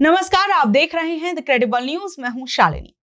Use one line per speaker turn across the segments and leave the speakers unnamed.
नमस्कार, आप देख रहे हैं द क्रेडिबल न्यूज। मैं हूं शालिनी।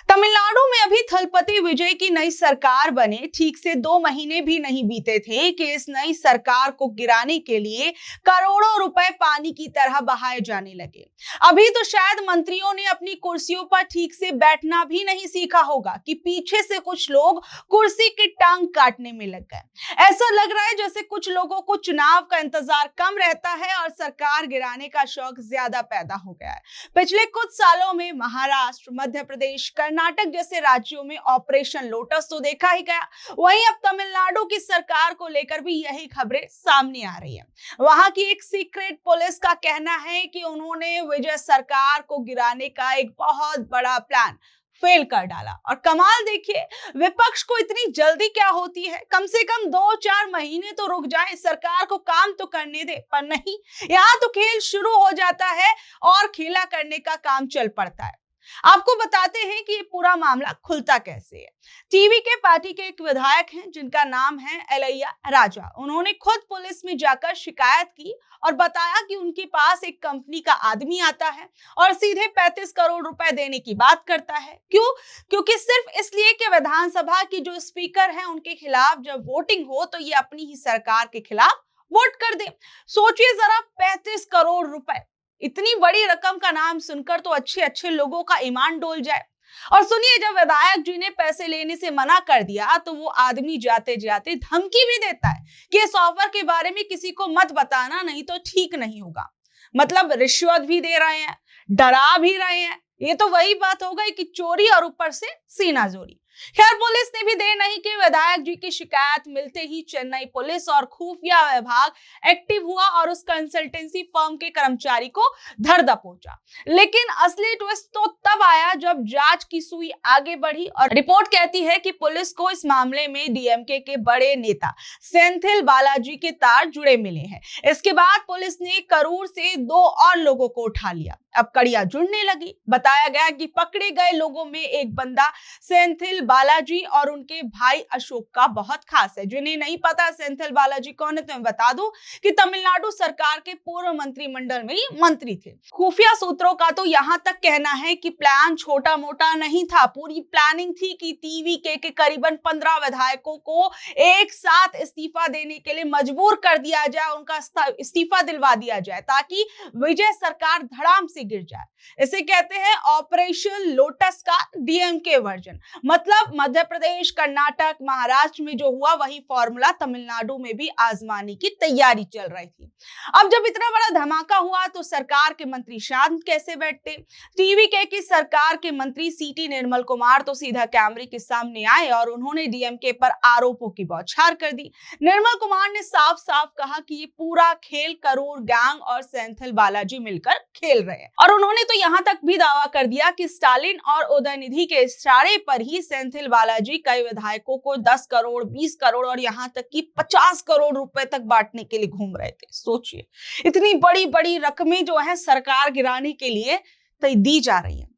तमिलनाडु में अभी थलपति विजय की नई सरकार बने ठीक से 2 महीने भी नहीं बीते थे कि इस नई सरकार को गिराने के लिए करोड़ों रुपए पानी की तरह बहाए जाने लगे। अभी तो शायद मंत्रियों ने अपनी कुर्सियों पर ठीक से बैठना भी नहीं सीखा होगा कि पीछे से कुछ लोग कुर्सी की टांग काटने में लग गए। ऐसा लग रहा है जैसे कुछ लोगों को चुनाव का इंतजार कम रहता है और सरकार गिराने का शौक ज्यादा पैदा हो गया है। पिछले कुछ सालों में महाराष्ट्र, मध्य प्रदेश, कर्नाटक जैसे राज्यों में ऑपरेशन लोटस तो देखा ही गया। वहीं अब तमिलनाडु की सरकार को लेकर भी यही खबरें सामने आ रही हैं। वहां की एक सीक्रेट पुलिस का कहना है कि उन्होंने विजय सरकार को गिराने का एक बहुत बड़ा प्लान फेल कर डाला। और कमाल देखिए, विपक्ष को इतनी जल्दी क्या होती है, कम से कम 2-4 महीने तो रुक जाए, सरकार को काम तो करने दे। पर नहीं, यहाँ तो खेल शुरू हो जाता है और खेला करने का काम चल पड़ता है। आपको बताते हैं कि ये पूरा मामला खुलता कैसे है। टीवी के पार्टी के एक विधायक हैं जिनका नाम है एलैया राजा। उन्होंने खुद पुलिस में जाकर शिकायत की और बताया कि उनके पास एक कंपनी का आदमी आता है और सीधे 35 करोड़ रुपए देने की बात करता है। क्यों? क्योंकि सिर्फ इसलिए कि विधानसभा की जो स्पीकर है उनके खिलाफ जब वोटिंग हो तो ये अपनी ही सरकार के खिलाफ वोट कर दे। सोचिए जरा, 35 करोड़ रुपए, इतनी बड़ी रकम का नाम सुनकर तो अच्छे अच्छे लोगों का ईमान डोल जाए। और सुनिए, जब विधायक जी ने पैसे लेने से मना कर दिया तो वो आदमी जाते जाते धमकी भी देता है कि इस ऑफर के बारे में किसी को मत बताना, नहीं तो ठीक नहीं होगा। मतलब रिश्वत भी दे रहे हैं, डरा भी रहे हैं। ये तो वही बात हो गई कि चोरी और ऊपर से सीना जोरी। खैर, पुलिस ने भी देर नहीं की। विधायक जी की शिकायत मिलते ही चेन्नई पुलिस और खुफिया विभाग एक्टिव हुआ और उस कंसल्टेंसी फर्म के कर्मचारी को धर दबोचा। लेकिन असली ट्विस्ट तो तब आया जब जांच की सुई आगे बढ़ी और रिपोर्ट कहती है कि पुलिस को इस मामले में डीएमके के बड़े नेता सेंथिल बालाजी के तार जुड़े मिले हैं। इसके बाद पुलिस ने करूर से 2 और लोगों को उठा लिया। अब कड़ियां जुड़ने लगी। बताया गया कि पकड़े गए लोगों में एक बंदा सेंथिल बालाजी और उनके भाई अशोक का बहुत खास है। जिन्हें नहीं पता सेंथिल बालाजी कौन है तो मैं बता दूं कि तमिलनाडु सरकार के पूर्व मंत्रिमंडल में ही मंत्री थे। खुफिया सूत्रों का तो यहां तक कहना है कि प्लान छोटा मोटा नहीं था। पूरी प्लानिंग थी कि टीवीके के करीबन 15 विधायकों को एक साथ इस्तीफा देने के लिए मजबूर कर दिया जाए, उनका इस्तीफा दिलवा दिया जाए ताकि विजय सरकार धड़ाम से गिर जाए। इसे कहते हैं ऑपरेशन लोटस का डीएमके वर्जन। मतलब मध्य प्रदेश, कर्नाटक, महाराष्ट्र में जो हुआ वही फॉर्मूला तमिलनाडु में भी आजमाने की तैयारी चल रही थी। अब जब इतना बड़ा धमाका हुआ तो सरकार के मंत्री शांत कैसे बैठते? टीवीके की सरकार के मंत्री सीटी निर्मल कुमार तो सीधा कैमरे के सामने आए और उन्होंने डीएमके पर आरोपों की बौछार कर दी। निर्मल कुमार ने साफ साफ कहा कि ये पूरा खेल करूर गैंग और सेंथिल बालाजी मिलकर खेल रहे हैं। और उन्होंने तो यहां तक भी दावा कर दिया कि स्टालिन और उदयनिधि के इशारे पर ही सेंथिल बालाजी कई विधायकों को 10 करोड़, 20 करोड़ और यहां तक कि 50 करोड़ रुपए तक बांटने के लिए घूम रहे थे। सोचिए, इतनी बड़ी बड़ी रकमें जो है सरकार गिराने के लिए दी जा रही है।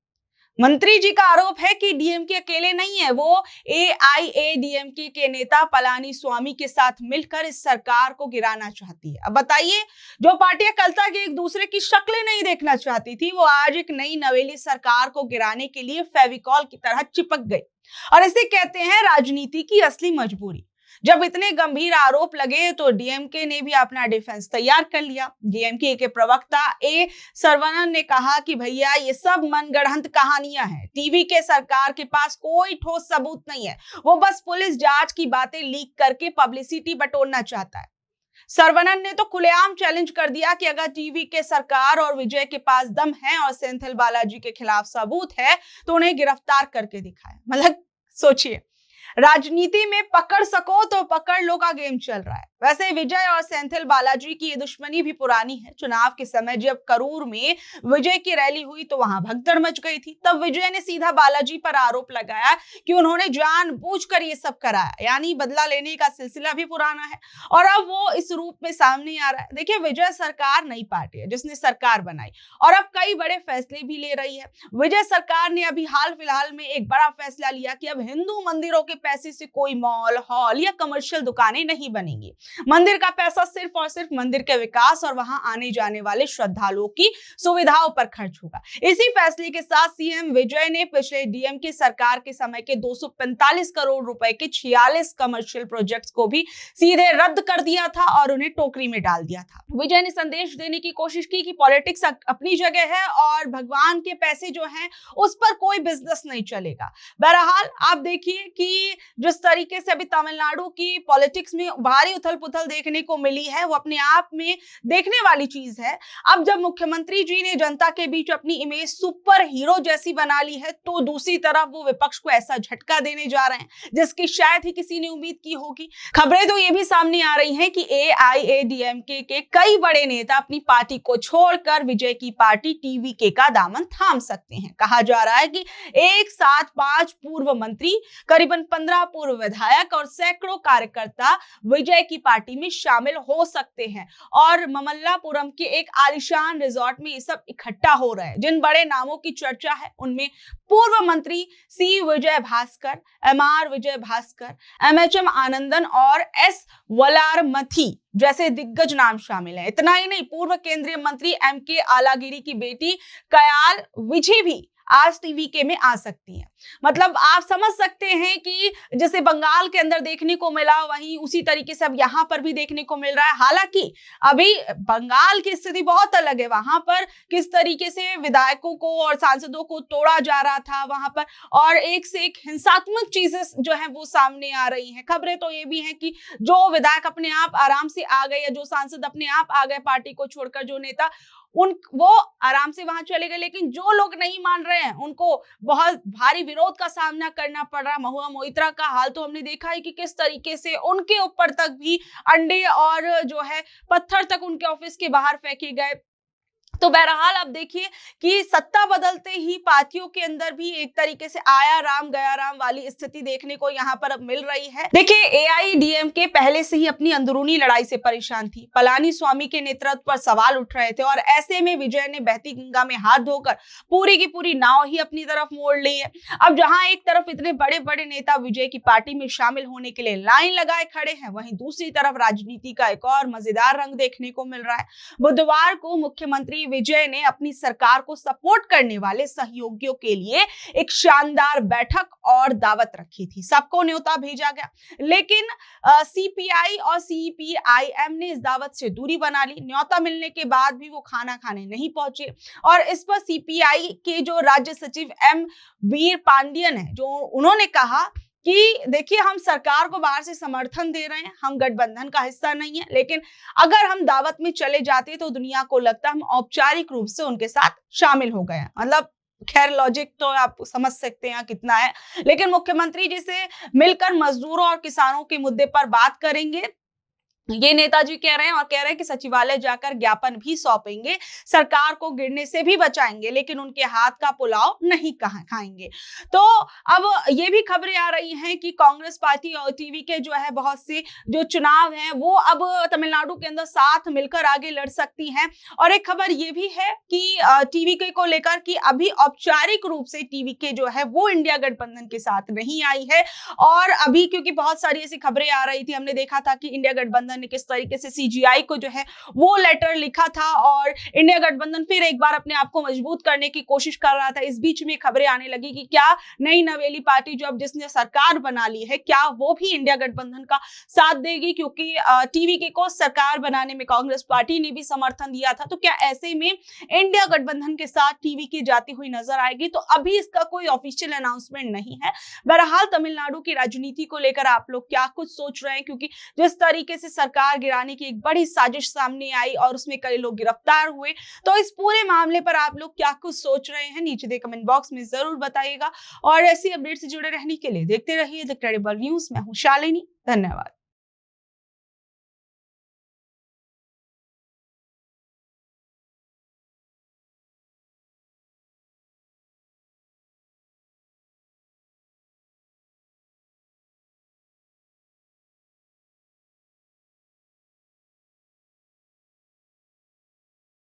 मंत्री जी का आरोप है कि डीएमके अकेले नहीं है, वो एआईएडीएमके के नेता पलानी स्वामी के साथ मिलकर इस सरकार को गिराना चाहती है। अब बताइए, जो पार्टियां कल तक एक दूसरे की शक्लें नहीं देखना चाहती थी, वो आज एक नई नवेली सरकार को गिराने के लिए फेविकॉल की तरह चिपक गई। और इसे कहते हैं राजनीति की असली मजबूरी। जब इतने गंभीर आरोप लगे तो डीएमके ने भी अपना डिफेंस तैयार कर लिया। डीएमके के प्रवक्ता ए सर्वनन ने कहा कि भैया ये सब मनगढ़ंत कहानियां हैं। टीवीके सरकार के पास कोई ठोस सबूत नहीं है, वो बस पुलिस जांच की बातें लीक करके पब्लिसिटी बटोरना चाहता है। सर्वनन ने तो खुलेआम चैलेंज कर दिया कि अगर टीवीके सरकार और विजय के पास दम है और सेंथिल बालाजी के खिलाफ सबूत है तो उन्हें गिरफ्तार करके दिखाए। मतलब सोचिए, राजनीति में पकड़ सको तो पकड़ लो का गेम चल रहा है। वैसे विजय और सेंथिल बालाजी की ये दुश्मनी भी पुरानी है। चुनाव के समय जब करूर में विजय की रैली हुई तो वहां भगदड़ मच गई थी। तब विजय ने सीधा बालाजी पर आरोप लगाया कि उन्होंने जानबूझकर ये सब कराया, यानी बदला लेने का सिलसिला भी पुराना है और अब वो इस रूप में सामने आ रहा है। देखिए, विजय सरकार नई पार्टी है जिसने सरकार बनाई और अब कई बड़े फैसले भी ले रही है। विजय सरकार ने अभी हाल फिलहाल में एक बड़ा फैसला लिया कि अब हिंदू मंदिरों के पैसे से कोई मॉल, हॉल या कमर्शियल दुकानें नहीं बनेंगी। मंदिर का पैसा सिर्फ और सिर्फ मंदिर के विकास और वहां आने जाने वाले श्रद्धालुओं की सुविधाओं पर खर्च होगा। इसी फैसले के साथ सीएम विजय ने पिछले डीएम की सरकार के समय के 245 करोड़ रुपए के 46 कमर्शियल प्रोजेक्ट्स को भी सीधे रद्द कर दिया था और उन्हें टोकरी में डाल दिया था। विजय ने संदेश देने की कोशिश की कि पॉलिटिक्स अपनी जगह है और भगवान के पैसे जो हैं उस पर कोई बिजनेस नहीं चलेगा। बहरहाल आप देखिए कि जिस तरीके से अभी तमिलनाडु की पॉलिटिक्स में भारी उथल पुथल देखने को मिली है वो अपने आप में देखने वाली चीज है। अब जब मुख्यमंत्री जी ने जनता के बीच अपनी इमेज सुपर हीरो जैसी बना ली है तो दूसरी तरफ वो विपक्ष को ऐसा झटका देने जा रहे हैं जिसकी शायद ही किसी ने उम्मीद की होगी। खबरें तो ये भी सामने आ रही हैं कि एआईएडीएमके के कई बड़े नेता अपनी पार्टी को छोड़कर विजय की पार्टी टीवीके का दामन थाम सकते हैं। कहा जा रहा है कि एक साथ 5 पूर्व मंत्री, करीबन 15 पूर्व विधायक और सैकड़ों कार्यकर्ता विजय की पार्टी में शामिल हो सकते हैं और ममल्लापुरम के एक आलीशान रिजॉर्ट में ये सब इकट्ठा हो रहे हैं। जिन बड़े नामों की चर्चा है उनमें पूर्व मंत्री सी विजय भास्कर, एमआर विजय भास्कर, एमएचएम आनंदन और एस वलारमथी जैसे दिग्गज नाम शामिल हैं। इतना ही नहीं, पूर्व केंद्रीय मंत्री एमके आलागिरी की बेटी कयाल विजय भी आज टीवीके में आ सकती है। मतलब आप समझ सकते हैं कि जैसे बंगाल के अंदर देखने को मिला वहीं उसी तरीके से अब यहाँ पर भी देखने को मिल रहा है। हालांकि अभी बंगाल की स्थिति बहुत अलग है, वहां पर किस तरीके से विधायकों को और सांसदों को तोड़ा जा रहा था वहां पर, और एक से एक हिंसात्मक चीजें जो है वो सामने आ रही हैं। खबरें तो ये भी हैं कि जो विधायक अपने आप आराम से आ गए या जो सांसद अपने आप आ गए पार्टी को छोड़कर, जो नेता वो आराम से वहां चले गए, लेकिन जो लोग नहीं मान रहे हैं उनको बहुत भारी विरोध का सामना करना पड़ रहा है। महुआ मोइत्रा का हाल तो हमने देखा है कि किस तरीके से उनके ऊपर तक भी अंडे और जो है पत्थर तक उनके ऑफिस के बाहर फेंके गए। तो बहरहाल आप देखिए कि सत्ता बदलते ही पार्टियों के अंदर भी एक तरीके से आया राम गया राम वाली स्थिति देखने को यहाँ पर अब मिल रही है। देखिए एआईडीएमके पहले से ही अपनी अंदरूनी लड़ाई से परेशान थी। पलानी स्वामी के नेतृत्व पर सवाल उठ रहे थे और ऐसे में विजय ने बहती गंगा में हाथ धोकर पूरी की पूरी नाव ही अपनी तरफ मोड़ ली है। अब जहां एक तरफ इतने बड़े बड़े नेता विजय की पार्टी में शामिल होने के लिए लाइन लगाए खड़े हैं, वहीं दूसरी तरफ राजनीति का एक और मजेदार रंग देखने को मिल रहा है। बुधवार को मुख्यमंत्री विजय ने अपनी सरकार को सपोर्ट करने वाले सहयोगियों के लिए एक शानदार बैठक और दावत रखी थी। सबको न्योता भेजा गया, लेकिन सीपीआई और सीपीआईएम ने इस दावत से दूरी बना ली। न्योता मिलने के बाद भी वो खाना खाने नहीं पहुंचे और इस पर सीपीआई के जो राज्य सचिव एम वीर पांडियन है, जो उन्होंने कहा कि देखिए हम सरकार को बाहर से समर्थन दे रहे हैं, हम गठबंधन का हिस्सा नहीं है, लेकिन अगर हम दावत में चले जाते तो दुनिया को लगता हम औपचारिक रूप से उनके साथ शामिल हो गए हैं। मतलब खैर लॉजिक तो आप समझ सकते हैं कितना है, लेकिन मुख्यमंत्री जी से मिलकर मजदूरों और किसानों के मुद्दे पर बात करेंगे, ये नेताजी कह रहे हैं, और कह रहे हैं कि सचिवालय जाकर ज्ञापन भी सौंपेंगे, सरकार को गिरने से भी बचाएंगे, लेकिन उनके हाथ का पुलाव नहीं खाएंगे। तो अब ये भी खबरें आ रही हैं कि कांग्रेस पार्टी और टीवीके जो है बहुत से जो चुनाव हैं वो अब तमिलनाडु के अंदर साथ मिलकर आगे लड़ सकती हैं। और एक खबर ये भी है कि टीवीके को लेकर कि अभी औपचारिक रूप से टीवीके जो है वो इंडिया गठबंधन के साथ नहीं आई है। और अभी क्योंकि बहुत सारी ऐसी खबरें आ रही थी, हमने देखा था कि इंडिया गठबंधन ने किस तरीके से सीजीआई को जो है वो लेटर लिखा था और इंडिया गठबंधन फिर एक बार अपने आप को मजबूत करने की कोशिश कर रहा था। इस बीच में खबरें आने लगी कि क्या नई नवेली पार्टी जो अब जिसने सरकार बना ली है, क्या वो भी इंडिया गठबंधन का साथ देगी, क्योंकि टीवीके को सरकार बनाने में कांग्रेस पार्टी ने भी समर्थन दिया था। तो क्या ऐसे में इंडिया गठबंधन के साथ टीवीके जाती हुई नजर आएगी? तो अभी इसका कोई ऑफिशियल अनाउंसमेंट नहीं है। बहरहाल तमिलनाडु की राजनीति को लेकर आप लोग क्या कुछ सोच रहे हैं, क्योंकि जिस तरीके से सरकार गिराने की एक बड़ी साजिश सामने आई और उसमें कई लोग गिरफ्तार हुए, तो इस पूरे मामले पर आप लोग क्या कुछ सोच रहे हैं नीचे दे कमेंट बॉक्स में जरूर बताइएगा। और ऐसी अपडेट से जुड़े रहने के लिए देखते रहिए द क्रेडिबल न्यूज। मैं हूं शालिनी, धन्यवाद।